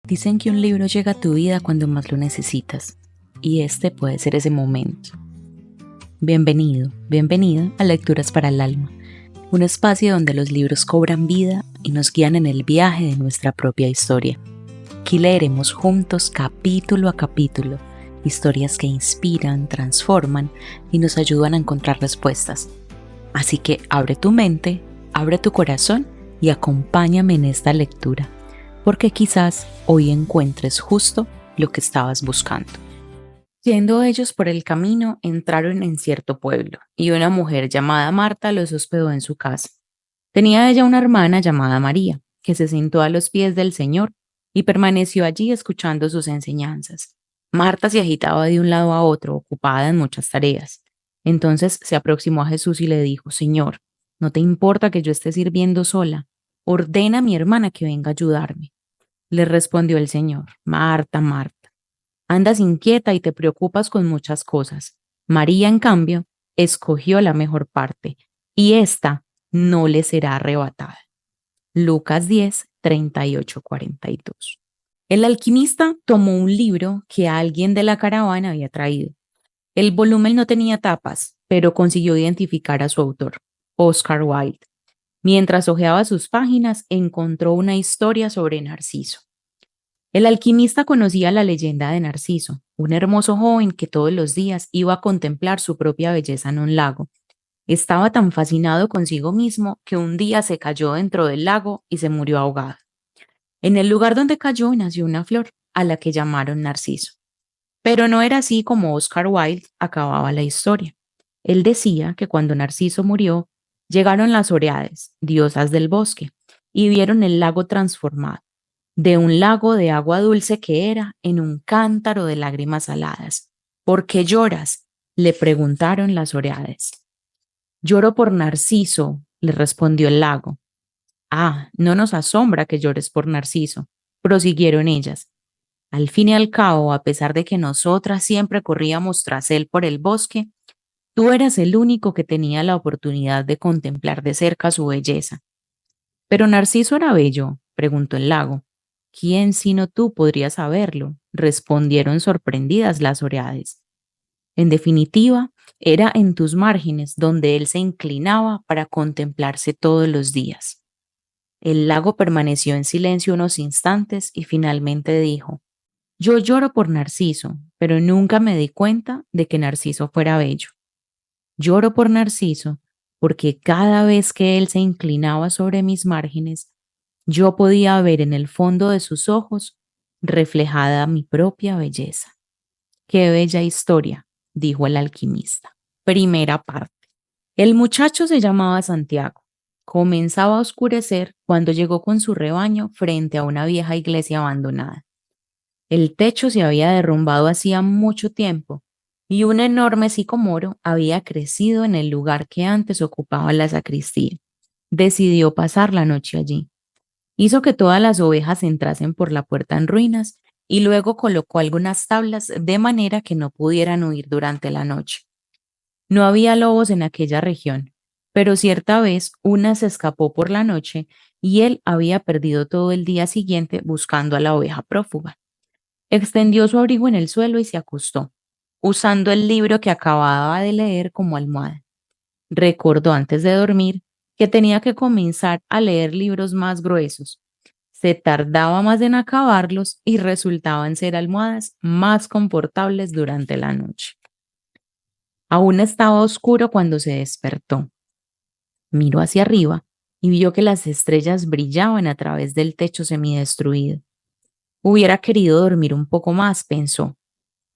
Dicen que un libro llega a tu vida cuando más lo necesitas, y este puede ser ese momento. Bienvenido, bienvenida a Lecturas para el Alma, un espacio donde los libros cobran vida y nos guían en el viaje de nuestra propia historia. Aquí leeremos juntos capítulo a capítulo, historias que inspiran, transforman y nos ayudan a encontrar respuestas. Así que abre tu mente, abre tu corazón y acompáñame en esta lectura, porque quizás hoy encuentres justo lo que estabas buscando. Yendo ellos por el camino, entraron en cierto pueblo, y una mujer llamada Marta los hospedó en su casa. Tenía ella una hermana llamada María, que se sentó a los pies del Señor y permaneció allí escuchando sus enseñanzas. Marta se agitaba de un lado a otro, ocupada en muchas tareas. Entonces se aproximó a Jesús y le dijo: Señor, ¿no te importa que yo esté sirviendo sola? Ordena a mi hermana que venga a ayudarme. Le respondió el Señor: Marta, Marta, andas inquieta y te preocupas con muchas cosas. María, en cambio, escogió la mejor parte, y ésta no le será arrebatada. Lucas 10, 38-42. El alquimista tomó un libro que alguien de la caravana había traído. El volumen no tenía tapas, pero consiguió identificar a su autor, Oscar Wilde. Mientras hojeaba sus páginas, encontró una historia sobre Narciso. El alquimista conocía la leyenda de Narciso, un hermoso joven que todos los días iba a contemplar su propia belleza en un lago. Estaba tan fascinado consigo mismo que un día se cayó dentro del lago y se murió ahogado. En el lugar donde cayó nació una flor, a la que llamaron Narciso. Pero no era así como Oscar Wilde acababa la historia. Él decía que cuando Narciso murió, llegaron las Oreades, diosas del bosque, y vieron el lago transformado, de un lago de agua dulce que era, en un cántaro de lágrimas saladas. ¿Por qué lloras?, le preguntaron las Oreades. Lloro por Narciso, le respondió el lago. Ah, no nos asombra que llores por Narciso, prosiguieron ellas. Al fin y al cabo, a pesar de que nosotras siempre corríamos tras él por el bosque, tú eras el único que tenía la oportunidad de contemplar de cerca su belleza. ¿Pero Narciso era bello?, preguntó el lago. ¿Quién sino tú podría saberlo?, respondieron sorprendidas las Oreades. En definitiva, era en tus márgenes donde él se inclinaba para contemplarse todos los días. El lago permaneció en silencio unos instantes y finalmente dijo: Yo lloro por Narciso, pero nunca me di cuenta de que Narciso fuera bello. Lloro por Narciso porque cada vez que él se inclinaba sobre mis márgenes, yo podía ver en el fondo de sus ojos reflejada mi propia belleza. Qué bella historia, dijo el alquimista. Primera parte. El muchacho se llamaba Santiago. Comenzaba a oscurecer cuando llegó con su rebaño frente a una vieja iglesia abandonada. El techo se había derrumbado hacía mucho tiempo y un enorme sicomoro había crecido en el lugar que antes ocupaba la sacristía. Decidió pasar la noche allí. Hizo que todas las ovejas entrasen por la puerta en ruinas y luego colocó algunas tablas de manera que no pudieran huir durante la noche. No había lobos en aquella región, pero cierta vez una se escapó por la noche y él había perdido todo el día siguiente buscando a la oveja prófuga. Extendió su abrigo en el suelo y se acostó, usando el libro que acababa de leer como almohada. Recordó antes de dormir que tenía que comenzar a leer libros más gruesos. Se tardaba más en acabarlos y resultaban ser almohadas más confortables durante la noche. Aún estaba oscuro cuando se despertó. Miró hacia arriba y vio que las estrellas brillaban a través del techo semidestruido. Hubiera querido dormir un poco más, pensó.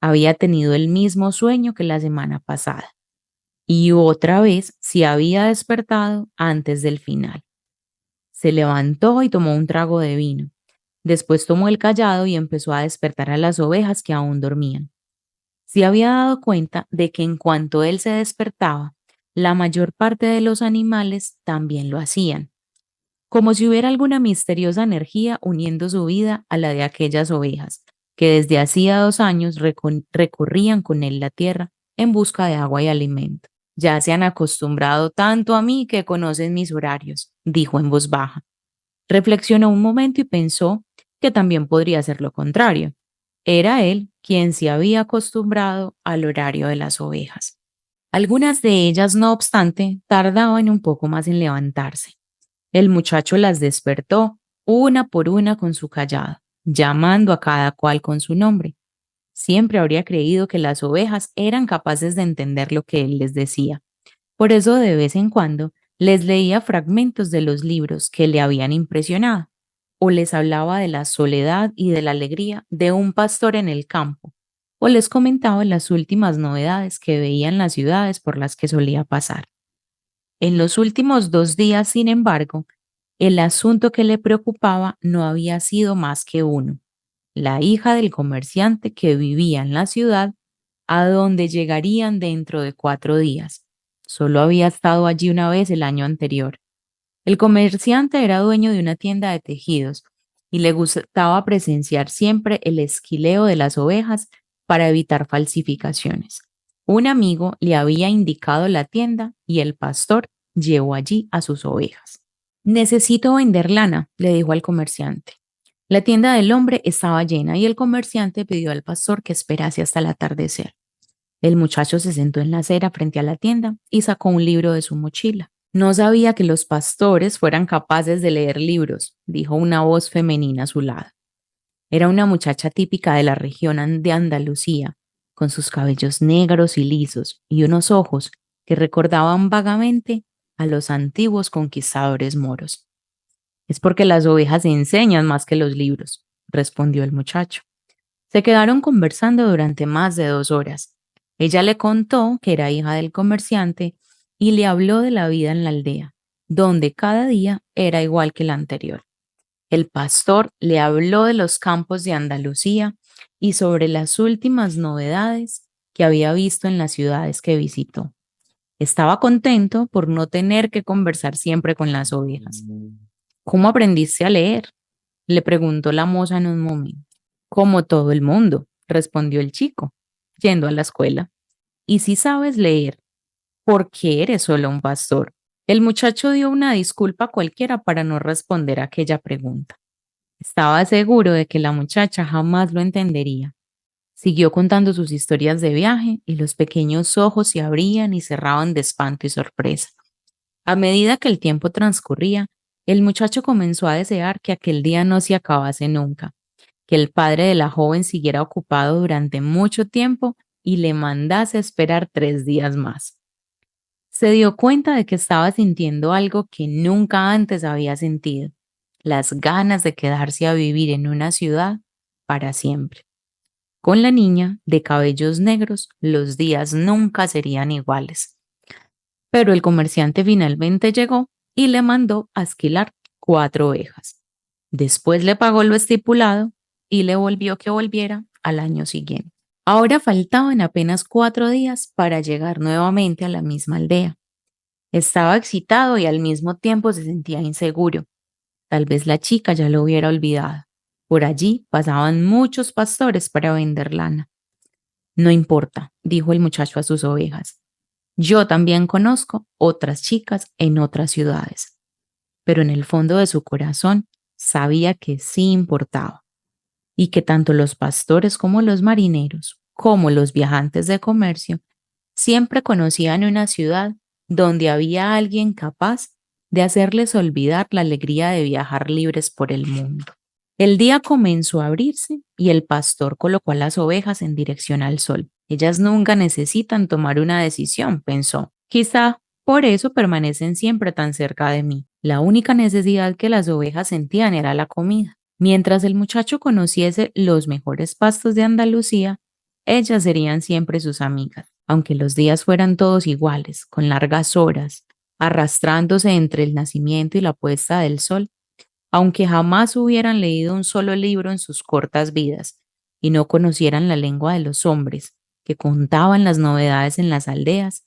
Había tenido el mismo sueño que la semana pasada. Y otra vez se había despertado antes del final. Se levantó y tomó un trago de vino. Después tomó el cayado y empezó a despertar a las ovejas que aún dormían. Se había dado cuenta de que en cuanto él se despertaba, la mayor parte de los animales también lo hacían, como si hubiera alguna misteriosa energía uniendo su vida a la de aquellas ovejas, que desde hacía 2 años recorrían con él la tierra en busca de agua y alimento. Ya se han acostumbrado tanto a mí que conocen mis horarios, dijo en voz baja. Reflexionó un momento y pensó que también podría ser lo contrario. Era él quien se había acostumbrado al horario de las ovejas. Algunas de ellas, no obstante, tardaban un poco más en levantarse. El muchacho las despertó una por una con su callado, llamando a cada cual con su nombre. Siempre habría creído que las ovejas eran capaces de entender lo que él les decía. Por eso de vez en cuando les leía fragmentos de los libros que le habían impresionado, o les hablaba de la soledad y de la alegría de un pastor en el campo, o les comentaba las últimas novedades que veía en las ciudades por las que solía pasar. En los últimos 2 días, sin embargo, el asunto que le preocupaba no había sido más que uno: la hija del comerciante que vivía en la ciudad, a donde llegarían dentro de 4 días. Solo había estado allí una vez el año anterior. El comerciante era dueño de una tienda de tejidos y le gustaba presenciar siempre el esquileo de las ovejas para evitar falsificaciones. Un amigo le había indicado la tienda y el pastor llevó allí a sus ovejas. Necesito vender lana, le dijo al comerciante. La tienda del hombre estaba llena y el comerciante pidió al pastor que esperase hasta el atardecer. El muchacho se sentó en la acera frente a la tienda y sacó un libro de su mochila. No sabía que los pastores fueran capaces de leer libros, dijo una voz femenina a su lado. Era una muchacha típica de la región de Andalucía, con sus cabellos negros y lisos y unos ojos que recordaban vagamente a los antiguos conquistadores moros. Es porque las ovejas enseñan más que los libros, respondió el muchacho. Se quedaron conversando durante más de 2 horas. Ella le contó que era hija del comerciante y le habló de la vida en la aldea, donde cada día era igual que el anterior. El pastor le habló de los campos de Andalucía y sobre las últimas novedades que había visto en las ciudades que visitó. Estaba contento por no tener que conversar siempre con las ovejas. ¿Cómo aprendiste a leer?, le preguntó la moza en un momento. Como todo el mundo, respondió el chico, yendo a la escuela. ¿Y si sabes leer, por qué eres solo un pastor? El muchacho dio una disculpa cualquiera para no responder a aquella pregunta. Estaba seguro de que la muchacha jamás lo entendería. Siguió contando sus historias de viaje y los pequeños ojos se abrían y cerraban de espanto y sorpresa. A medida que el tiempo transcurría, el muchacho comenzó a desear que aquel día no se acabase nunca, que el padre de la joven siguiera ocupado durante mucho tiempo y le mandase esperar 3 días más. Se dio cuenta de que estaba sintiendo algo que nunca antes había sentido: las ganas de quedarse a vivir en una ciudad para siempre. Con la niña de cabellos negros, los días nunca serían iguales. Pero el comerciante finalmente llegó y le mandó a esquilar 4 ovejas. Después le pagó lo estipulado y le volvió que volviera al año siguiente. Ahora faltaban apenas 4 días para llegar nuevamente a la misma aldea. Estaba excitado y al mismo tiempo se sentía inseguro. Tal vez la chica ya lo hubiera olvidado. Por allí pasaban muchos pastores para vender lana. No importa, dijo el muchacho a sus ovejas. Yo también conozco otras chicas en otras ciudades. Pero en el fondo de su corazón sabía que sí importaba, y que tanto los pastores como los marineros, como los viajantes de comercio, siempre conocían una ciudad donde había alguien capaz de hacerles olvidar la alegría de viajar libres por el mundo. El día comenzó a abrirse y el pastor colocó a las ovejas en dirección al sol. Ellas nunca necesitan tomar una decisión, pensó. Quizá por eso permanecen siempre tan cerca de mí. La única necesidad que las ovejas sentían era la comida. Mientras el muchacho conociese los mejores pastos de Andalucía, ellas serían siempre sus amigas. Aunque los días fueran todos iguales, con largas horas, arrastrándose entre el nacimiento y la puesta del sol, aunque jamás hubieran leído un solo libro en sus cortas vidas y no conocieran la lengua de los hombres que contaban las novedades en las aldeas,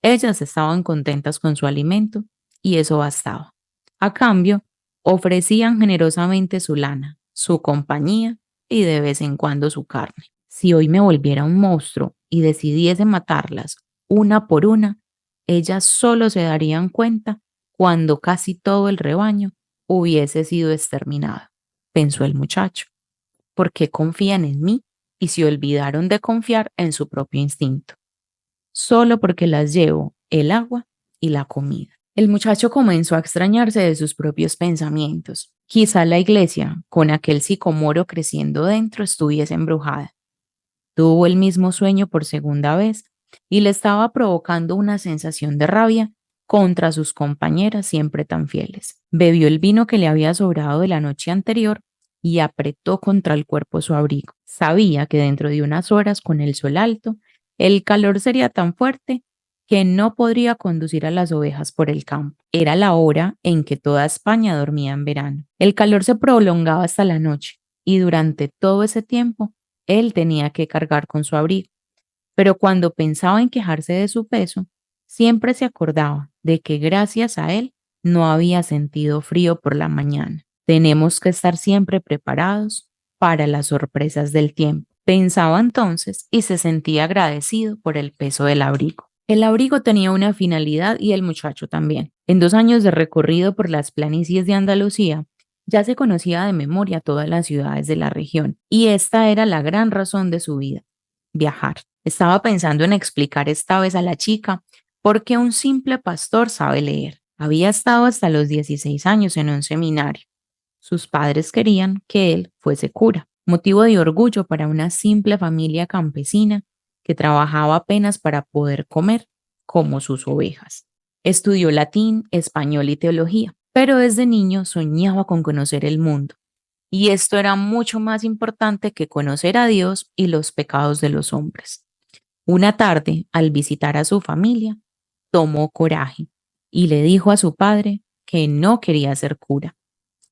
ellas estaban contentas con su alimento y eso bastaba. A cambio, ofrecían generosamente su lana, su compañía y de vez en cuando su carne. Si hoy me volviera un monstruo y decidiese matarlas una por una, ellas solo se darían cuenta cuando casi todo el rebaño hubiese sido exterminado. pensó el muchacho. ¿Por qué confían en mí y se olvidaron de confiar en su propio instinto? Solo porque las llevo el agua y la comida. El muchacho comenzó a extrañarse de sus propios pensamientos. Quizá la iglesia, con aquel sicomoro creciendo dentro, estuviese embrujada. Tuvo el mismo sueño por segunda vez y le estaba provocando una sensación de rabia contra sus compañeras siempre tan fieles. Bebió el vino que le había sobrado de la noche anterior y apretó contra el cuerpo su abrigo. Sabía que dentro de unas horas, con el sol alto, el calor sería tan fuerte que no podría conducir a las ovejas por el campo. Era la hora en que toda España dormía en verano. El calor se prolongaba hasta la noche y durante todo ese tiempo él tenía que cargar con su abrigo. Pero cuando pensaba en quejarse de su peso, siempre se acordaba de que gracias a él no había sentido frío por la mañana. Tenemos que estar siempre preparados para las sorpresas del tiempo. Pensaba entonces y se sentía agradecido por el peso del abrigo. El abrigo tenía una finalidad y el muchacho también. En 2 años de recorrido por las planicies de Andalucía, ya se conocía de memoria todas las ciudades de la región, y esta era la gran razón de su vida: viajar. Estaba pensando en explicar esta vez a la chica por qué un simple pastor sabe leer. Había estado hasta los 16 años en un seminario. Sus padres querían que él fuese cura, motivo de orgullo para una simple familia campesina que trabajaba apenas para poder comer, como sus ovejas. Estudió latín, español y teología, pero desde niño soñaba con conocer el mundo, y esto era mucho más importante que conocer a Dios y los pecados de los hombres. Una tarde, al visitar a su familia, tomó coraje y le dijo a su padre que no quería ser cura,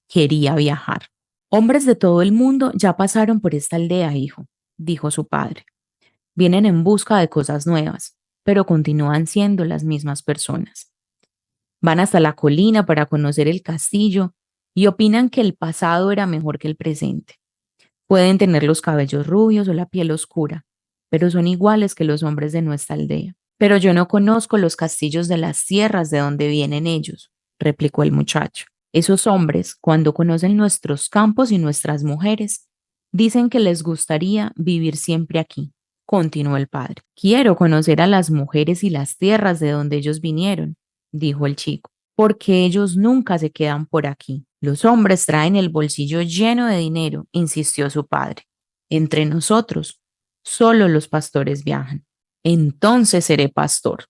quería viajar. Hombres de todo el mundo ya pasaron por esta aldea, hijo, dijo su padre. Vienen en busca de cosas nuevas, pero continúan siendo las mismas personas. Van hasta la colina para conocer el castillo y opinan que el pasado era mejor que el presente. Pueden tener los cabellos rubios o la piel oscura, pero son iguales que los hombres de nuestra aldea. Pero yo no conozco los castillos de las tierras de donde vienen ellos, replicó el muchacho. Esos hombres, cuando conocen nuestros campos y nuestras mujeres, dicen que les gustaría vivir siempre aquí, continuó el padre. Quiero conocer a las mujeres y las tierras de donde ellos vinieron, dijo el chico, porque ellos nunca se quedan por aquí. Los hombres traen el bolsillo lleno de dinero, insistió su padre. Entre nosotros, solo los pastores viajan. Entonces seré pastor.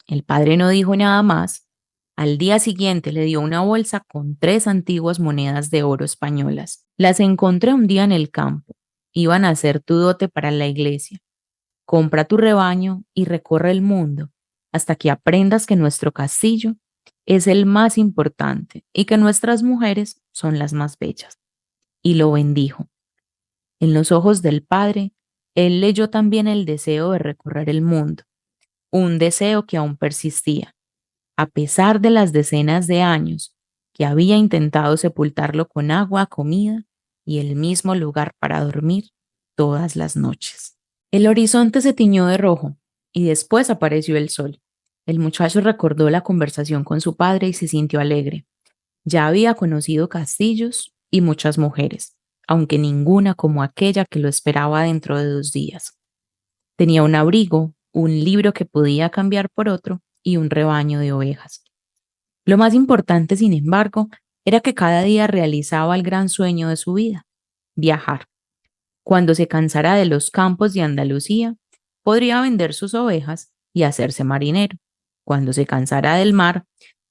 El padre no dijo nada más. Al día siguiente le dio una bolsa con 3 antiguas monedas de oro españolas. Las encontré un día en el campo. Iban a ser tu dote para la iglesia. Compra tu rebaño y recorre el mundo hasta que aprendas que nuestro castillo es el más importante y que nuestras mujeres son las más bellas. Y lo bendijo. En los ojos del padre, él leyó también el deseo de recorrer el mundo, un deseo que aún persistía, a pesar de las decenas de años que había intentado sepultarlo con agua, comida y el mismo lugar para dormir todas las noches. El horizonte se tiñó de rojo y después apareció el sol. El muchacho recordó la conversación con su padre y se sintió alegre. Ya había conocido castillos y muchas mujeres, aunque ninguna como aquella que lo esperaba dentro de 2 días. Tenía un abrigo, un libro que podía cambiar por otro y un rebaño de ovejas. Lo más importante, sin embargo, era que cada día realizaba el gran sueño de su vida: viajar. Cuando se cansara de los campos de Andalucía, podría vender sus ovejas y hacerse marinero. Cuando se cansara del mar,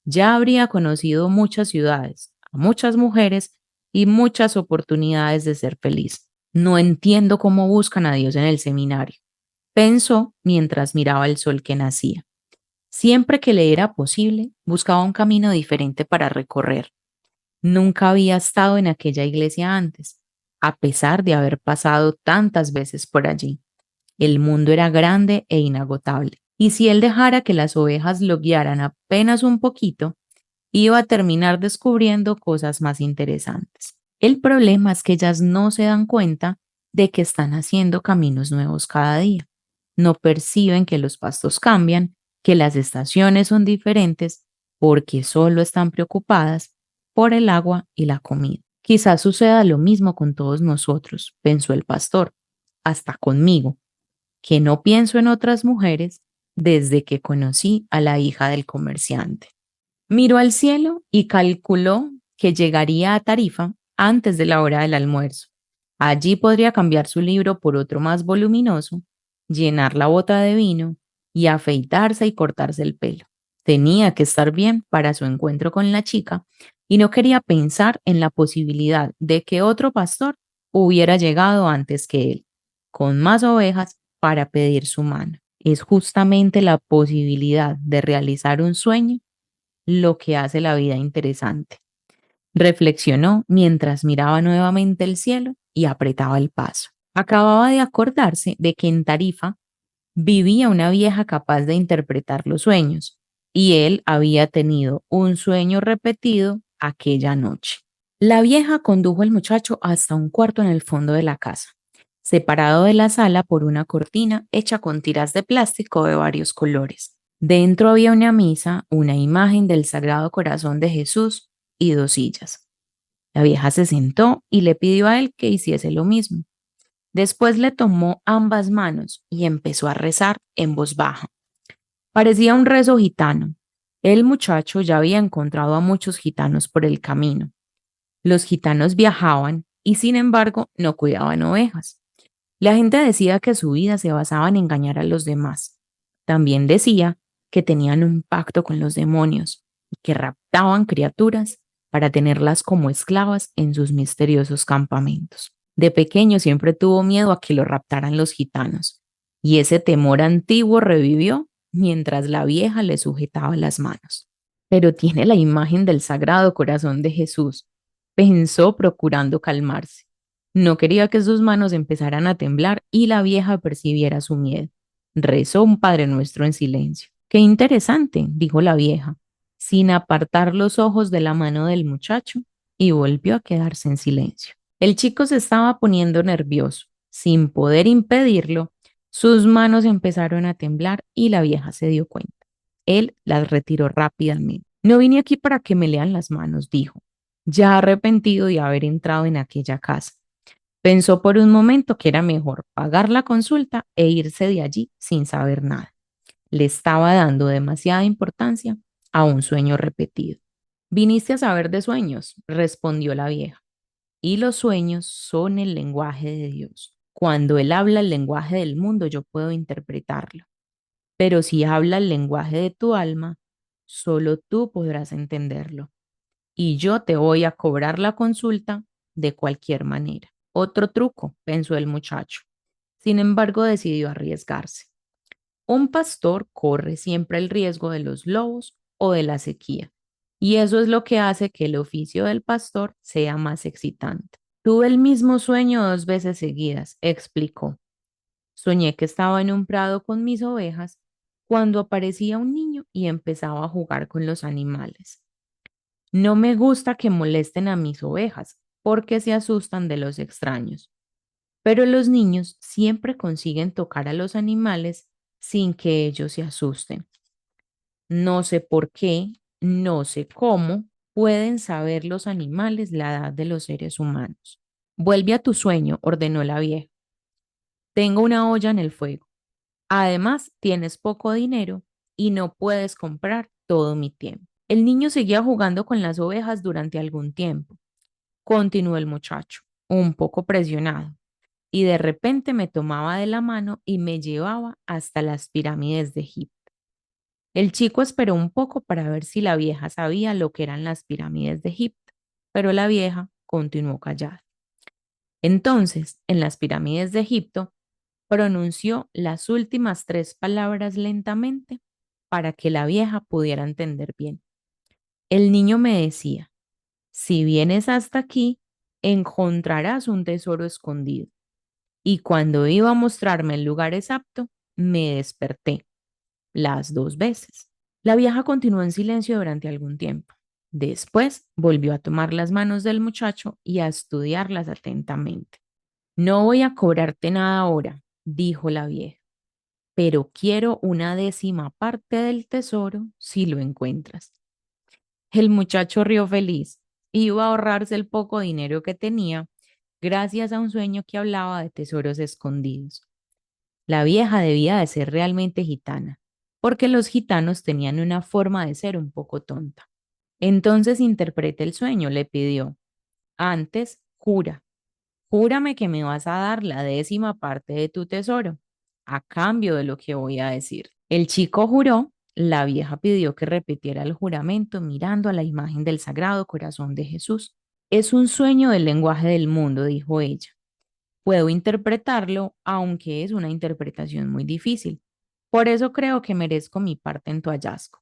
ya habría conocido muchas ciudades, a muchas mujeres y muchas oportunidades de ser feliz. No entiendo cómo buscan a Dios en el seminario, pensó mientras miraba el sol que nacía. Siempre que le era posible, buscaba un camino diferente para recorrer. Nunca había estado en aquella iglesia antes, a pesar de haber pasado tantas veces por allí. El mundo era grande e inagotable, y si él dejara que las ovejas lo guiaran apenas un poquito, iba a terminar descubriendo cosas más interesantes. El problema es que ellas no se dan cuenta de que están haciendo caminos nuevos cada día. No perciben que los pastos cambian, que las estaciones son diferentes, porque solo están preocupadas por el agua y la comida. Quizás suceda lo mismo con todos nosotros, pensó el pastor, hasta conmigo, que no pienso en otras mujeres desde que conocí a la hija del comerciante. Miró al cielo y calculó que llegaría a Tarifa antes de la hora del almuerzo. Allí podría cambiar su libro por otro más voluminoso, llenar la bota de vino y afeitarse y cortarse el pelo. Tenía que estar bien para su encuentro con la chica y no quería pensar en la posibilidad de que otro pastor hubiera llegado antes que él, con más ovejas para pedir su mano. Es justamente la posibilidad de realizar un sueño lo que hace la vida interesante. Reflexionó mientras miraba nuevamente el cielo y apretaba el paso. Acababa de acordarse de que en Tarifa vivía una vieja capaz de interpretar los sueños, y él había tenido un sueño repetido aquella noche. La vieja condujo al muchacho hasta un cuarto en el fondo de la casa, separado de la sala por una cortina hecha con tiras de plástico de varios colores. Dentro había una misa, una imagen del Sagrado Corazón de Jesús y dos sillas. La vieja se sentó y le pidió a él que hiciese lo mismo. Después le tomó ambas manos y empezó a rezar en voz baja. Parecía un rezo gitano. El muchacho ya había encontrado a muchos gitanos por el camino. Los gitanos viajaban y sin embargo no cuidaban ovejas. La gente decía que su vida se basaba en engañar a los demás. También decía que tenían un pacto con los demonios y que raptaban criaturas para tenerlas como esclavas en sus misteriosos campamentos. De pequeño siempre tuvo miedo a que lo raptaran los gitanos, y ese temor antiguo revivió mientras la vieja le sujetaba las manos. Pero tiene la imagen del Sagrado Corazón de Jesús, pensó procurando calmarse. No quería que sus manos empezaran a temblar y la vieja percibiera su miedo. Rezó un Padre Nuestro en silencio. Qué interesante, dijo la vieja, sin apartar los ojos de la mano del muchacho, y volvió a quedarse en silencio. El chico se estaba poniendo nervioso. Sin poder impedirlo, sus manos empezaron a temblar y la vieja se dio cuenta. Él las retiró rápidamente. No vine aquí para que me lean las manos, dijo, ya arrepentido de haber entrado en aquella casa. Pensó por un momento que era mejor pagar la consulta e irse de allí sin saber nada. Le estaba dando demasiada importancia a un sueño repetido. Viniste a saber de sueños, respondió la vieja, y los sueños son el lenguaje de Dios. Cuando Él habla el lenguaje del mundo, yo puedo interpretarlo. Pero si habla el lenguaje de tu alma, solo tú podrás entenderlo. Y yo te voy a cobrar la consulta de cualquier manera. Otro truco, pensó el muchacho. Sin embargo, decidió arriesgarse. Un pastor corre siempre el riesgo de los lobos o de la sequía, y eso es lo que hace que el oficio del pastor sea más excitante. Tuve el mismo sueño 2 veces seguidas, explicó. Soñé que estaba en un prado con mis ovejas cuando aparecía un niño y empezaba a jugar con los animales. No me gusta que molesten a mis ovejas porque se asustan de los extraños, pero los niños siempre consiguen tocar a los animales sin que ellos se asusten. No sé por qué, no sé cómo pueden saber los animales la edad de los seres humanos. Vuelve a tu sueño, ordenó la vieja. Tengo una olla en el fuego. Además, tienes poco dinero y no puedes comprar todo mi tiempo. El niño seguía jugando con las ovejas durante algún tiempo. Continuó el muchacho, un poco presionado, y de repente me tomaba de la mano y me llevaba hasta las pirámides de Egipto. El chico esperó un poco para ver si la vieja sabía lo que eran las pirámides de Egipto, pero la vieja continuó callada. Entonces, en las pirámides de Egipto, pronunció las últimas 3 palabras lentamente para que la vieja pudiera entender bien. El niño me decía, si vienes hasta aquí, encontrarás un tesoro escondido. Y cuando iba a mostrarme el lugar exacto, me desperté las 2 veces. La vieja continuó en silencio durante algún tiempo. Después volvió a tomar las manos del muchacho y a estudiarlas atentamente. No voy a cobrarte nada ahora, dijo la vieja, pero quiero una 10ª parte del tesoro si lo encuentras. El muchacho rió feliz iba a ahorrarse el poco dinero que tenía gracias a un sueño que hablaba de tesoros escondidos. La vieja debía de ser realmente gitana, porque los gitanos tenían una forma de ser un poco tonta. Entonces interprete el sueño, le pidió. Antes, júrame que me vas a dar la 10ª parte de tu tesoro, a cambio de lo que voy a decir. El chico juró, la vieja pidió que repitiera el juramento mirando a la imagen del Sagrado Corazón de Jesús. Es un sueño del lenguaje del mundo, dijo ella. Puedo interpretarlo, aunque es una interpretación muy difícil. Por eso creo que merezco mi parte en tu hallazgo.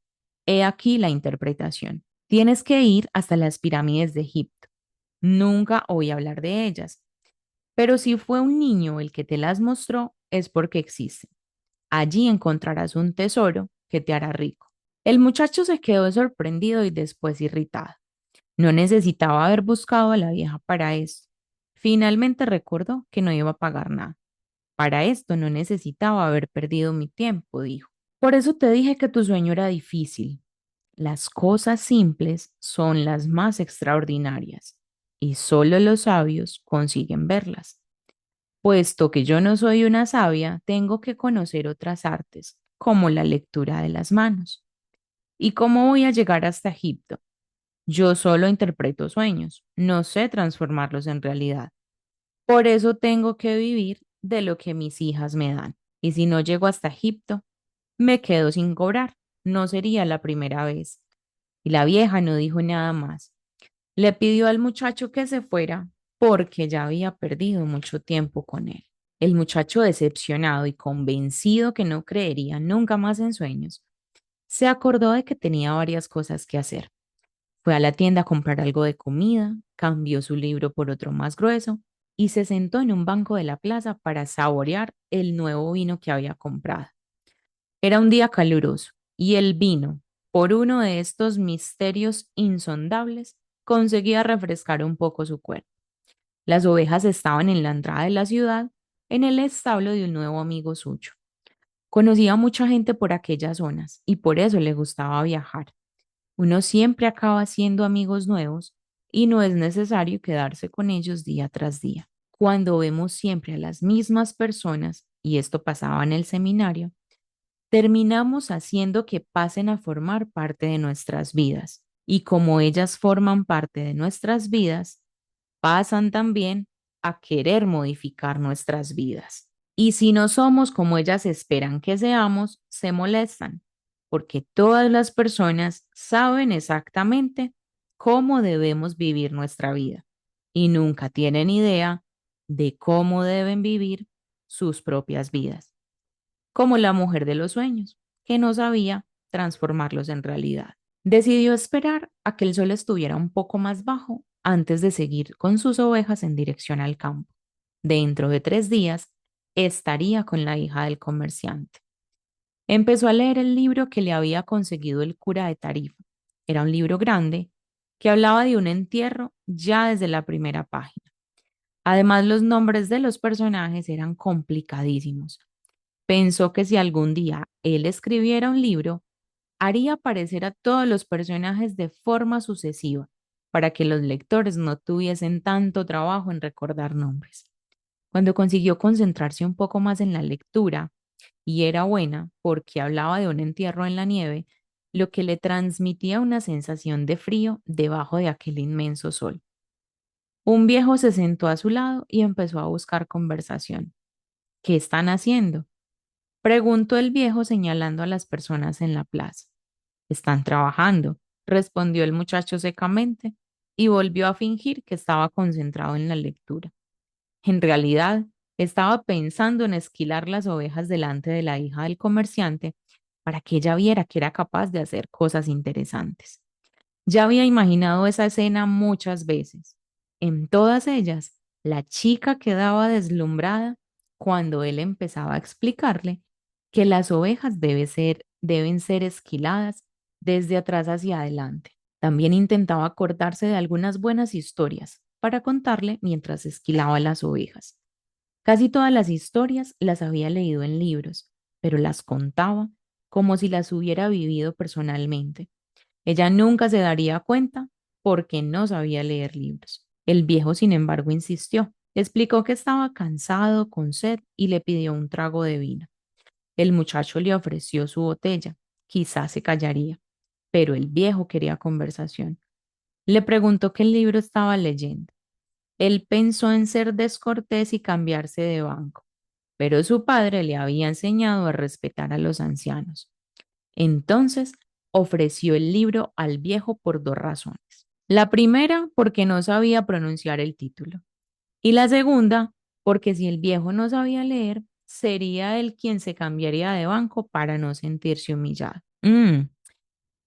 He aquí la interpretación. Tienes que ir hasta las pirámides de Egipto. Nunca oí hablar de ellas, pero si fue un niño el que te las mostró, es porque existen. Allí encontrarás un tesoro que te hará rico. El muchacho se quedó sorprendido y después irritado. No necesitaba haber buscado a la vieja para esto. Finalmente recordó que no iba a pagar nada. Para esto no necesitaba haber perdido mi tiempo, dijo. Por eso te dije que tu sueño era difícil. Las cosas simples son las más extraordinarias y solo los sabios consiguen verlas. Puesto que yo no soy una sabia, tengo que conocer otras artes, como la lectura de las manos. ¿Y cómo voy a llegar hasta Egipto? Yo solo interpreto sueños, no sé transformarlos en realidad. Por eso tengo que vivir de lo que mis hijas me dan. Y si no llego hasta Egipto, me quedo sin cobrar. No sería la primera vez. Y la vieja no dijo nada más. Le pidió al muchacho que se fuera porque ya había perdido mucho tiempo con él. El muchacho, decepcionado y convencido que no creería nunca más en sueños, se acordó de que tenía varias cosas que hacer. Fue a la tienda a comprar algo de comida, cambió su libro por otro más grueso y se sentó en un banco de la plaza para saborear el nuevo vino que había comprado. Era un día caluroso y el vino, por uno de estos misterios insondables, conseguía refrescar un poco su cuerpo. Las ovejas estaban en la entrada de la ciudad, en el establo de un nuevo amigo suyo. Conocía a mucha gente por aquellas zonas y por eso le gustaba viajar. Uno siempre acaba haciendo amigos nuevos y no es necesario quedarse con ellos día tras día. Cuando vemos siempre a las mismas personas, y esto pasaba en el seminario, terminamos haciendo que pasen a formar parte de nuestras vidas. Y como ellas forman parte de nuestras vidas, pasan también a querer modificar nuestras vidas. Y si no somos como ellas esperan que seamos, se molestan, porque todas las personas saben exactamente cómo debemos vivir nuestra vida y nunca tienen idea de cómo deben vivir sus propias vidas, como la mujer de los sueños, que no sabía transformarlos en realidad. Decidió esperar a que el sol estuviera un poco más bajo antes de seguir con sus ovejas en dirección al campo. Dentro de 3 días estaría con la hija del comerciante. Empezó a leer el libro que le había conseguido el cura de Tarifa. Era un libro grande que hablaba de un entierro ya desde la primera página. Además, los nombres de los personajes eran complicadísimos. Pensó que si algún día él escribiera un libro, haría aparecer a todos los personajes de forma sucesiva para que los lectores no tuviesen tanto trabajo en recordar nombres. Cuando consiguió concentrarse un poco más en la lectura, y era buena porque hablaba de un entierro en la nieve, lo que le transmitía una sensación de frío debajo de aquel inmenso sol. Un viejo se sentó a su lado y empezó a buscar conversación. ¿Qué están haciendo? Preguntó el viejo señalando a las personas en la plaza. Están trabajando, respondió el muchacho secamente y volvió a fingir que estaba concentrado en la lectura. En realidad, estaba pensando en esquilar las ovejas delante de la hija del comerciante para que ella viera que era capaz de hacer cosas interesantes. Ya había imaginado esa escena muchas veces. En todas ellas, la chica quedaba deslumbrada cuando él empezaba a explicarle que las ovejas deben ser esquiladas desde atrás hacia adelante. También intentaba acordarse de algunas buenas historias para contarle mientras esquilaba las ovejas. Casi todas las historias las había leído en libros, pero las contaba como si las hubiera vivido personalmente. Ella nunca se daría cuenta porque no sabía leer libros. El viejo, sin embargo, insistió. Explicó que estaba cansado, con sed, y le pidió un trago de vino. El muchacho le ofreció su botella. Quizás se callaría, pero el viejo quería conversación. Le preguntó qué libro estaba leyendo. Él pensó en ser descortés y cambiarse de banco, pero su padre le había enseñado a respetar a los ancianos. Entonces ofreció el libro al viejo por dos razones. La primera, porque no sabía pronunciar el título. Y la segunda, porque si el viejo no sabía leer, sería él quien se cambiaría de banco para no sentirse humillado.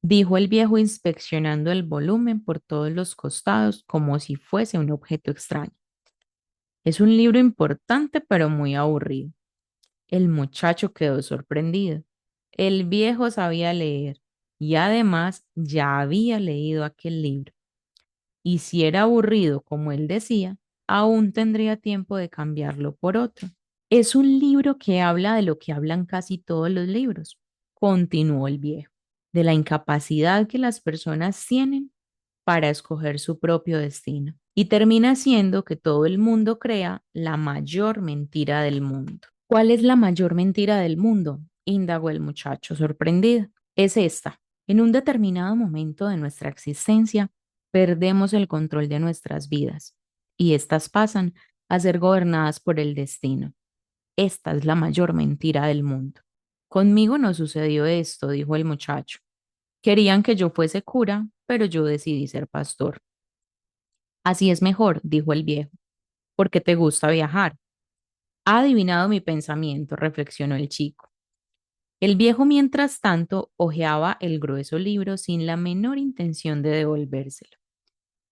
Dijo el viejo inspeccionando el volumen por todos los costados como si fuese un objeto extraño. Es un libro importante pero muy aburrido. El muchacho quedó sorprendido. El viejo sabía leer y además ya había leído aquel libro. Y si era aburrido, como él decía, aún tendría tiempo de cambiarlo por otro. Es un libro que habla de lo que hablan casi todos los libros, continuó el viejo, de la incapacidad que las personas tienen para escoger su propio destino. Y termina siendo que todo el mundo crea la mayor mentira del mundo. ¿Cuál es la mayor mentira del mundo? Indagó el muchacho sorprendido. Es esta. En un determinado momento de nuestra existencia, perdemos el control de nuestras vidas y éstas pasan a ser gobernadas por el destino. Esta es la mayor mentira del mundo. Conmigo no sucedió esto, dijo el muchacho. Querían que yo fuese cura, pero yo decidí ser pastor. Así es mejor, dijo el viejo, porque te gusta viajar. Ha adivinado mi pensamiento, reflexionó el chico. El viejo, mientras tanto, hojeaba el grueso libro sin la menor intención de devolvérselo.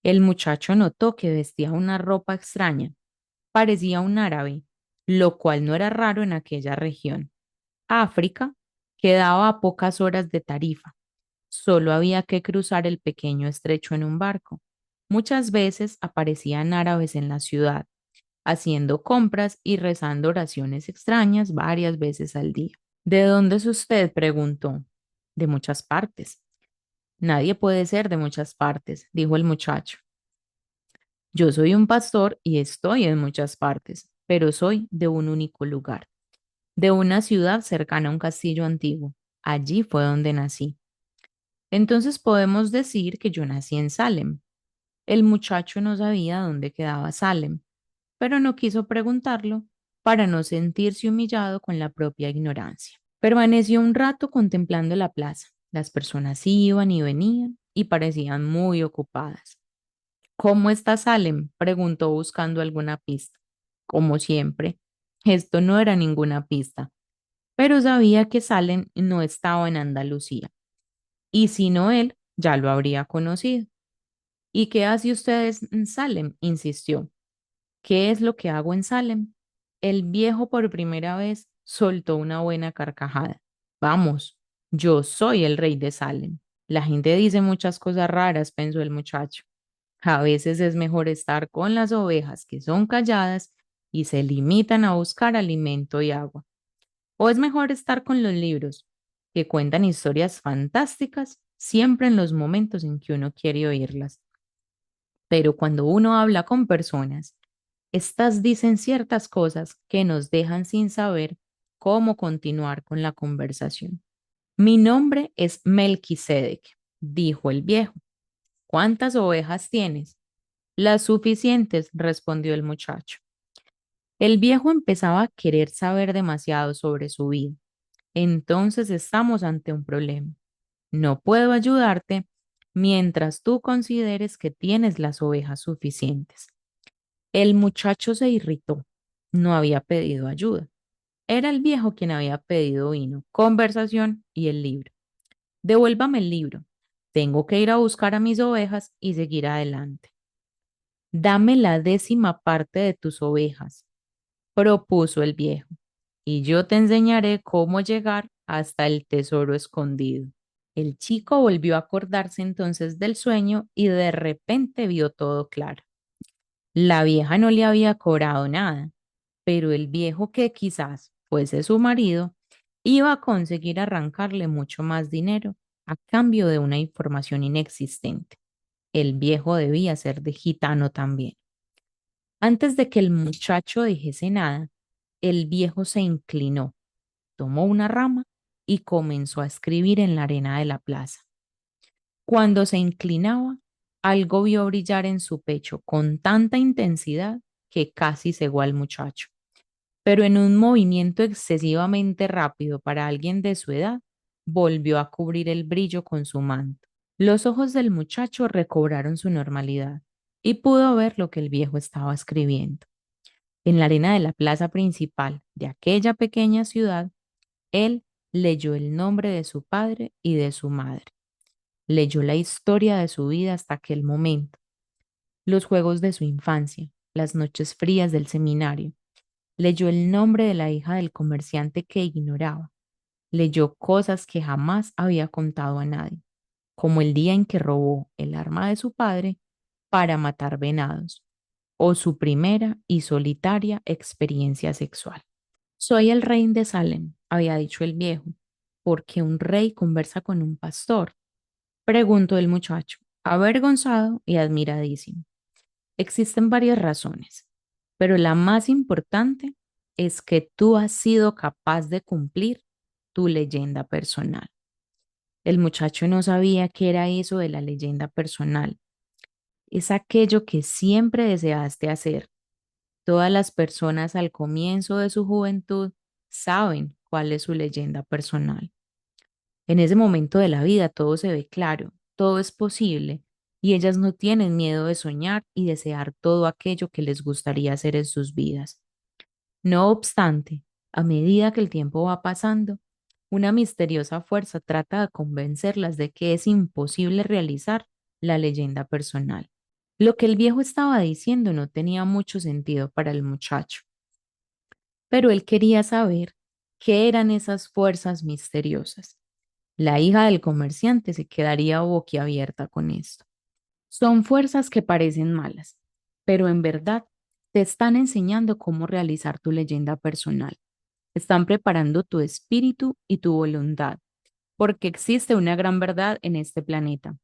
El muchacho notó que vestía una ropa extraña. Parecía un árabe, lo cual no era raro en aquella región. África quedaba a pocas horas de Tarifa. Solo había que cruzar el pequeño estrecho en un barco. Muchas veces aparecían árabes en la ciudad, haciendo compras y rezando oraciones extrañas varias veces al día. ¿De dónde es usted? Preguntó. De muchas partes. Nadie puede ser de muchas partes, dijo el muchacho. Yo soy un pastor y estoy en muchas partes, pero soy de un único lugar, de una ciudad cercana a un castillo antiguo. Allí fue donde nací. Entonces podemos decir que yo nací en Salem. El muchacho no sabía dónde quedaba Salem, pero no quiso preguntarlo para no sentirse humillado con la propia ignorancia. Permaneció un rato contemplando la plaza. Las personas iban y venían y parecían muy ocupadas. ¿Cómo está Salem? Preguntó buscando alguna pista. Como siempre, esto no era ninguna pista, pero sabía que Salem no estaba en Andalucía, y si no él, ya lo habría conocido. ¿Y qué hace usted en Salem? Insistió. ¿Qué es lo que hago en Salem? El viejo por primera vez soltó una buena carcajada. Vamos, yo soy el rey de Salem. La gente dice muchas cosas raras, pensó el muchacho. A veces es mejor estar con las ovejas que son calladas y se limitan a buscar alimento y agua. O es mejor estar con los libros que cuentan historias fantásticas siempre en los momentos en que uno quiere oírlas. Pero cuando uno habla con personas, estas dicen ciertas cosas que nos dejan sin saber cómo continuar con la conversación. Mi nombre es Melquisedec, dijo el viejo. ¿Cuántas ovejas tienes? Las suficientes, respondió el muchacho. El viejo empezaba a querer saber demasiado sobre su vida. Entonces estamos ante un problema. No puedo ayudarte mientras tú consideres que tienes las ovejas suficientes. El muchacho se irritó. No había pedido ayuda. Era el viejo quien había pedido vino, conversación y el libro. Devuélvame el libro. Tengo que ir a buscar a mis ovejas y seguir adelante. Dame la 10ª parte de tus ovejas, propuso el viejo, y yo te enseñaré cómo llegar hasta el tesoro escondido. El chico volvió a acordarse entonces del sueño y de repente vio todo claro. La vieja no le había cobrado nada, pero el viejo, que quizás fuese su marido, iba a conseguir arrancarle mucho más dinero a cambio de una información inexistente. El viejo debía ser de gitano también. Antes de que el muchacho dijese nada, el viejo se inclinó, tomó una rama y comenzó a escribir en la arena de la plaza. Cuando se inclinaba, algo vio brillar en su pecho con tanta intensidad que casi cegó al muchacho. Pero en un movimiento excesivamente rápido para alguien de su edad, volvió a cubrir el brillo con su manto. Los ojos del muchacho recobraron su normalidad y pudo ver lo que el viejo estaba escribiendo. En la arena de la plaza principal de aquella pequeña ciudad, él leyó el nombre de su padre y de su madre. Leyó la historia de su vida hasta aquel momento, los juegos de su infancia, las noches frías del seminario. Leyó el nombre de la hija del comerciante que ignoraba. Leyó cosas que jamás había contado a nadie, como el día en que robó el arma de su padre para matar venados, o su primera y solitaria experiencia sexual. Soy el rey de Salem, había dicho el viejo. ¿Por qué un rey conversa con un pastor? Preguntó el muchacho, avergonzado y admiradísimo. Existen varias razones, pero la más importante es que tú has sido capaz de cumplir tu leyenda personal. El muchacho no sabía qué era eso de la leyenda personal. Es aquello que siempre deseaste hacer. Todas las personas al comienzo de su juventud saben cuál es su leyenda personal. En ese momento de la vida todo se ve claro, todo es posible y ellas no tienen miedo de soñar y desear todo aquello que les gustaría hacer en sus vidas. No obstante, a medida que el tiempo va pasando, una misteriosa fuerza trata de convencerlas de que es imposible realizar la leyenda personal. Lo que el viejo estaba diciendo no tenía mucho sentido para el muchacho, pero él quería saber qué eran esas fuerzas misteriosas. La hija del comerciante se quedaría boquiabierta con esto. Son fuerzas que parecen malas, pero en verdad te están enseñando cómo realizar tu leyenda personal. Están preparando tu espíritu y tu voluntad, porque existe una gran verdad en este planeta.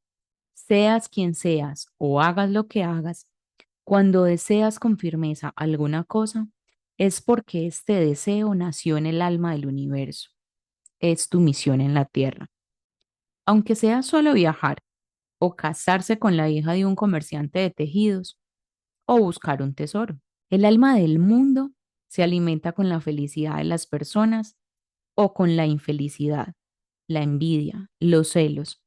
Seas quien seas o hagas lo que hagas, cuando deseas con firmeza alguna cosa, es porque este deseo nació en el alma del universo. Es tu misión en la tierra. Aunque sea solo viajar, o casarse con la hija de un comerciante de tejidos, o buscar un tesoro. El alma del mundo se alimenta con la felicidad de las personas o con la infelicidad, la envidia, los celos.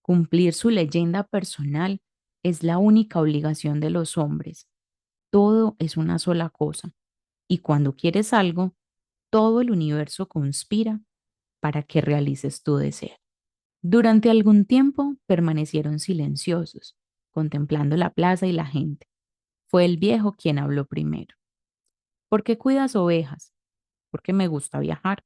Cumplir su leyenda personal es la única obligación de los hombres. Todo es una sola cosa, y cuando quieres algo, todo el universo conspira para que realices tu deseo. Durante algún tiempo permanecieron silenciosos, contemplando la plaza y la gente. Fue el viejo quien habló primero. ¿Por qué cuidas ovejas? Porque me gusta viajar.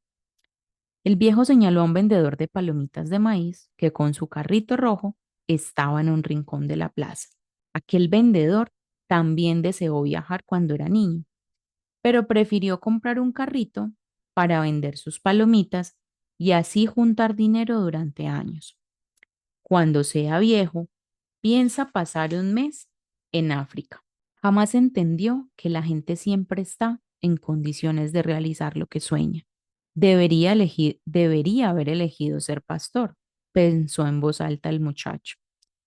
El viejo señaló a un vendedor de palomitas de maíz que con su carrito rojo estaba en un rincón de la plaza. Aquel vendedor también deseó viajar cuando era niño, pero prefirió comprar un carrito para vender sus palomitas y así juntar dinero durante años. Cuando sea viejo, piensa pasar un mes en África. Jamás entendió que la gente siempre está en condiciones de realizar lo que sueña. Debería haber elegido ser pastor, pensó en voz alta el muchacho.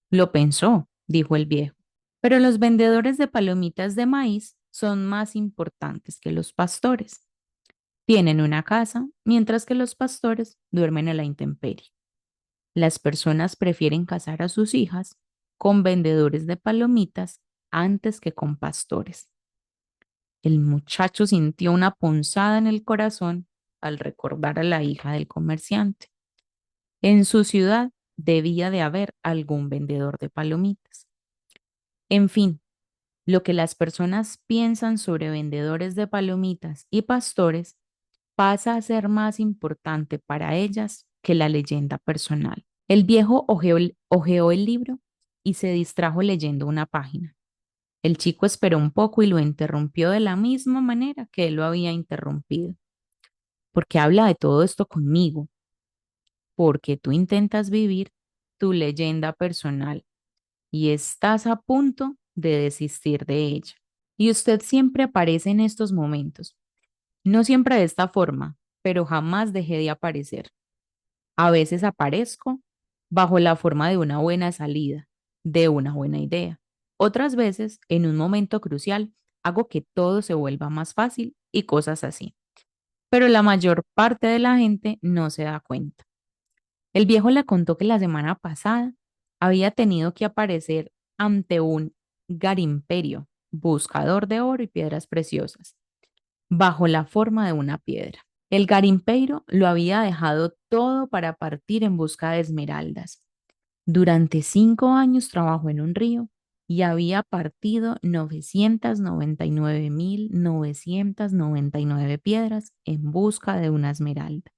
Lo pensó, dijo el viejo, pero los vendedores de palomitas de maíz son más importantes que los pastores. Tienen una casa, mientras que los pastores duermen a la intemperie. Las personas prefieren casar a sus hijas con vendedores de palomitas antes que con pastores. El muchacho sintió una punzada en el corazón al recordar a la hija del comerciante. En su ciudad debía de haber algún vendedor de palomitas. En fin, lo que las personas piensan sobre vendedores de palomitas y pastores pasa a ser más importante para ellas que la leyenda personal. El viejo hojeó el libro y se distrajo leyendo una página. El chico esperó un poco y lo interrumpió de la misma manera que él lo había interrumpido. ¿Por qué habla de todo esto conmigo? Porque tú intentas vivir tu leyenda personal y estás a punto de desistir de ella. Y usted siempre aparece en estos momentos. No siempre de esta forma, pero jamás dejé de aparecer. A veces aparezco bajo la forma de una buena salida, de una buena idea. Otras veces, en un momento crucial, hago que todo se vuelva más fácil y cosas así. Pero la mayor parte de la gente no se da cuenta. El viejo le contó que la semana pasada había tenido que aparecer ante un garimperio, buscador de oro y piedras preciosas, bajo la forma de una piedra. El garimpeiro lo había dejado todo para partir en busca de esmeraldas. Durante 5 años trabajó en un río y había partido 999.999 piedras en busca de una esmeralda.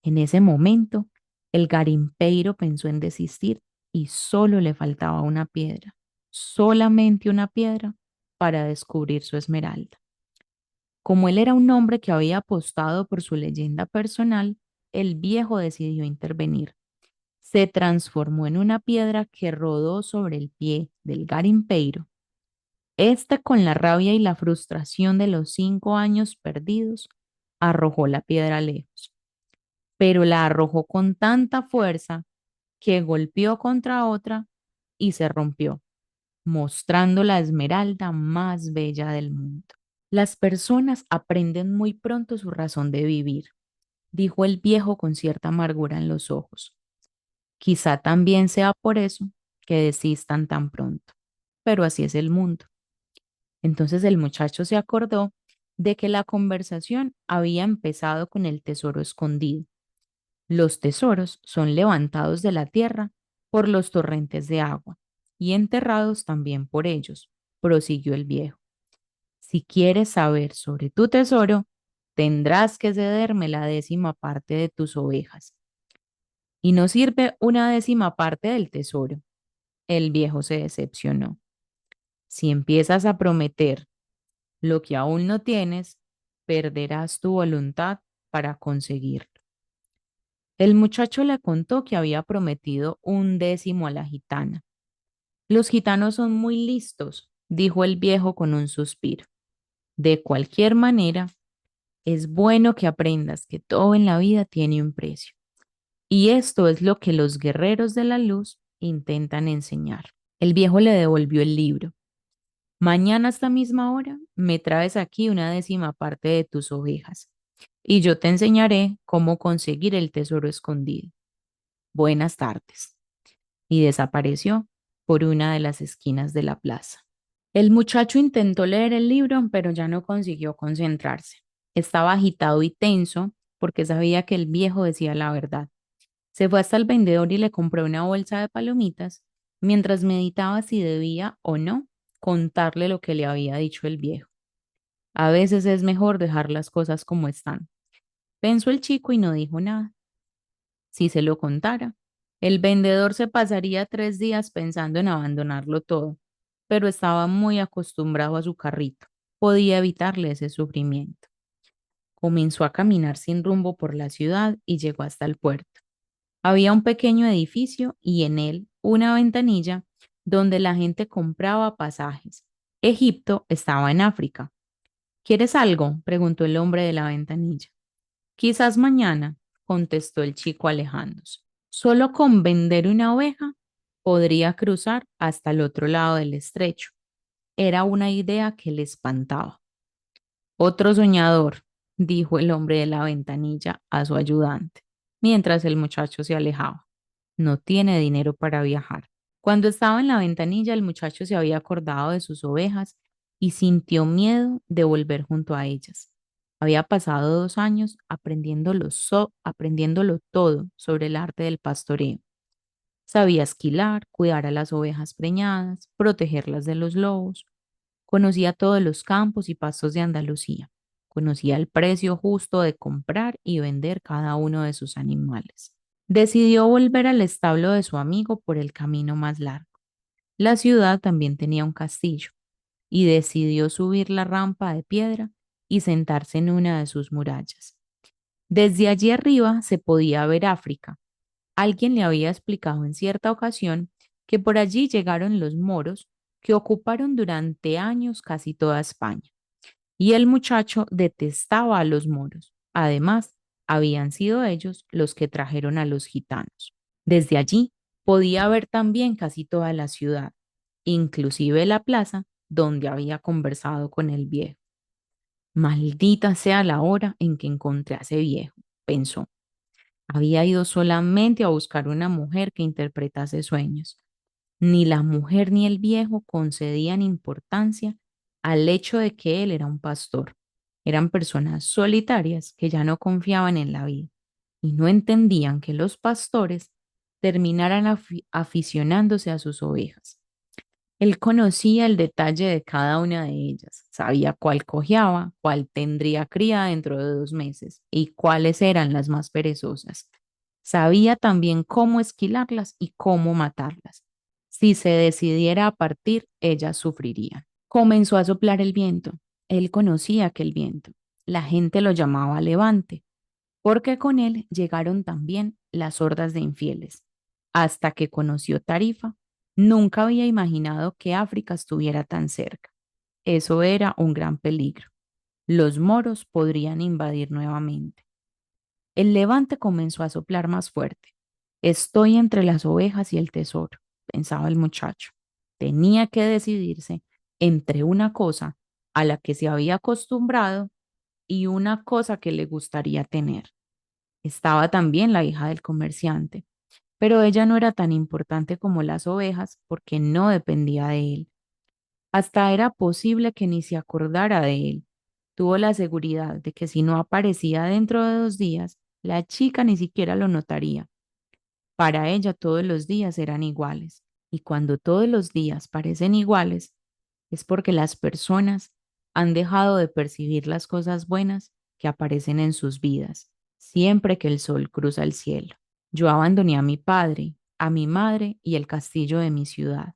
En ese momento, el garimpeiro pensó en desistir y solo le faltaba una piedra, solamente una piedra para descubrir su esmeralda. Como él era un hombre que había apostado por su leyenda personal, el viejo decidió intervenir. Se transformó en una piedra que rodó sobre el pie del garimpeiro. Este, con la rabia y la frustración de los 5 años perdidos, arrojó la piedra lejos, pero la arrojó con tanta fuerza que golpeó contra otra y se rompió, mostrando la esmeralda más bella del mundo. Las personas aprenden muy pronto su razón de vivir, dijo el viejo con cierta amargura en los ojos. Quizá también sea por eso que desistan tan pronto, pero así es el mundo. Entonces el muchacho se acordó de que la conversación había empezado con el tesoro escondido. Los tesoros son levantados de la tierra por los torrentes de agua y enterrados también por ellos, prosiguió el viejo. Si quieres saber sobre tu tesoro, tendrás que cederme la 10ª parte de tus ovejas. Y no sirve una 10ª parte del tesoro. El viejo se decepcionó. Si empiezas a prometer lo que aún no tienes, perderás tu voluntad para conseguirlo. El muchacho le contó que había prometido 1/10 a la gitana. Los gitanos son muy listos, dijo el viejo con un suspiro. De cualquier manera, es bueno que aprendas que todo en la vida tiene un precio. Y esto es lo que los guerreros de la luz intentan enseñar. El viejo le devolvió el libro. Mañana a esta misma hora me traes aquí una 10ª parte de tus ovejas y yo te enseñaré cómo conseguir el tesoro escondido. Buenas tardes. Y desapareció por una de las esquinas de la plaza. El muchacho intentó leer el libro, pero ya no consiguió concentrarse. Estaba agitado y tenso porque sabía que el viejo decía la verdad. Se fue hasta el vendedor y le compró una bolsa de palomitas mientras meditaba si debía o no contarle lo que le había dicho el viejo. A veces es mejor dejar las cosas como están, pensó el chico y no dijo nada. Si se lo contara, el vendedor se pasaría 3 días pensando en abandonarlo todo, pero estaba muy acostumbrado a su carrito. Podía evitarle ese sufrimiento. Comenzó a caminar sin rumbo por la ciudad y llegó hasta el puerto. Había un pequeño edificio y en él una ventanilla donde la gente compraba pasajes. Egipto estaba en África. ¿Quieres algo?, preguntó el hombre de la ventanilla. Quizás mañana, contestó el chico alejándose. Solo con vender una oveja podría cruzar hasta el otro lado del estrecho. Era una idea que le espantaba. Otro soñador, dijo el hombre de la ventanilla a su ayudante, mientras el muchacho se alejaba. No tiene dinero para viajar. Cuando estaba en la ventanilla, el muchacho se había acordado de sus ovejas y sintió miedo de volver junto a ellas. Había pasado 2 años aprendiéndolo todo sobre el arte del pastoreo. Sabía esquilar, cuidar a las ovejas preñadas, protegerlas de los lobos. Conocía todos los campos y pastos de Andalucía. Conocía el precio justo de comprar y vender cada uno de sus animales. Decidió volver al establo de su amigo por el camino más largo. La ciudad también tenía un castillo y decidió subir la rampa de piedra y sentarse en una de sus murallas. Desde allí arriba se podía ver África. Alguien le había explicado en cierta ocasión que por allí llegaron los moros que ocuparon durante años casi toda España. Y el muchacho detestaba a los moros. Además, habían sido ellos los que trajeron a los gitanos. Desde allí podía ver también casi toda la ciudad, inclusive la plaza donde había conversado con el viejo. Maldita sea la hora en que encontré a ese viejo, pensó. Había ido solamente a buscar una mujer que interpretase sueños. Ni la mujer ni el viejo concedían importancia al hecho de que él era un pastor. Eran personas solitarias que ya no confiaban en la vida y no entendían que los pastores terminaran aficionándose a sus ovejas. Él conocía el detalle de cada una de ellas, sabía cuál cojeaba, cuál tendría cría dentro de 2 meses y cuáles eran las más perezosas. Sabía también cómo esquilarlas y cómo matarlas. Si se decidiera a partir, ellas sufrirían. Comenzó a soplar el viento. Él conocía aquel viento. La gente lo llamaba levante, porque con él llegaron también las hordas de infieles. Hasta que conoció Tarifa, nunca había imaginado que África estuviera tan cerca. Eso era un gran peligro. Los moros podrían invadir nuevamente. El levante comenzó a soplar más fuerte. Estoy entre las ovejas y el tesoro, pensaba el muchacho. Tenía que decidirse entre una cosa a la que se había acostumbrado y una cosa que le gustaría tener. Estaba también la hija del comerciante, pero ella no era tan importante como las ovejas porque no dependía de él. Hasta era posible que ni se acordara de él. Tuvo la seguridad de que si no aparecía dentro de 2 días, la chica ni siquiera lo notaría. Para ella todos los días eran iguales, y cuando todos los días parecen iguales, es porque las personas han dejado de percibir las cosas buenas que aparecen en sus vidas, siempre que el sol cruza el cielo. Yo abandoné a mi padre, a mi madre y el castillo de mi ciudad.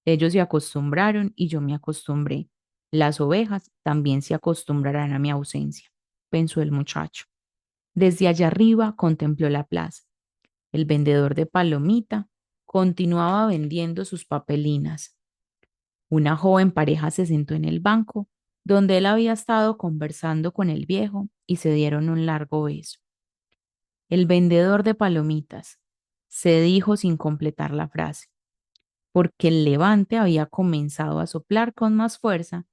Ellos se acostumbraron y yo me acostumbré. Las ovejas también se acostumbrarán a mi ausencia, pensó el muchacho. Desde allá arriba contempló la plaza. El vendedor de palomita continuaba vendiendo sus papelinas. Una joven pareja se sentó en el banco donde él había estado conversando con el viejo y se dieron un largo beso. El vendedor de palomitas se dijo sin completar la frase, porque el levante había comenzado a soplar con más fuerza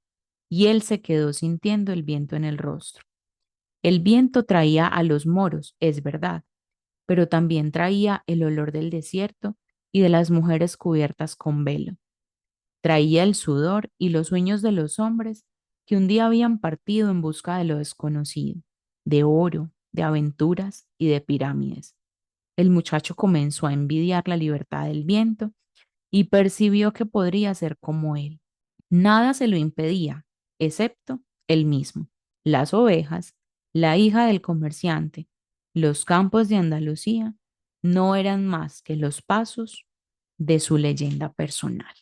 y él se quedó sintiendo el viento en el rostro. El viento traía a los moros, es verdad, pero también traía el olor del desierto y de las mujeres cubiertas con velo. Traía el sudor y los sueños de los hombres que un día habían partido en busca de lo desconocido, de oro, de aventuras y de pirámides. El muchacho comenzó a envidiar la libertad del viento y percibió que podría ser como él. Nada se lo impedía, excepto él mismo, las ovejas, la hija del comerciante, los campos de Andalucía, no eran más que los pasos de su leyenda personal.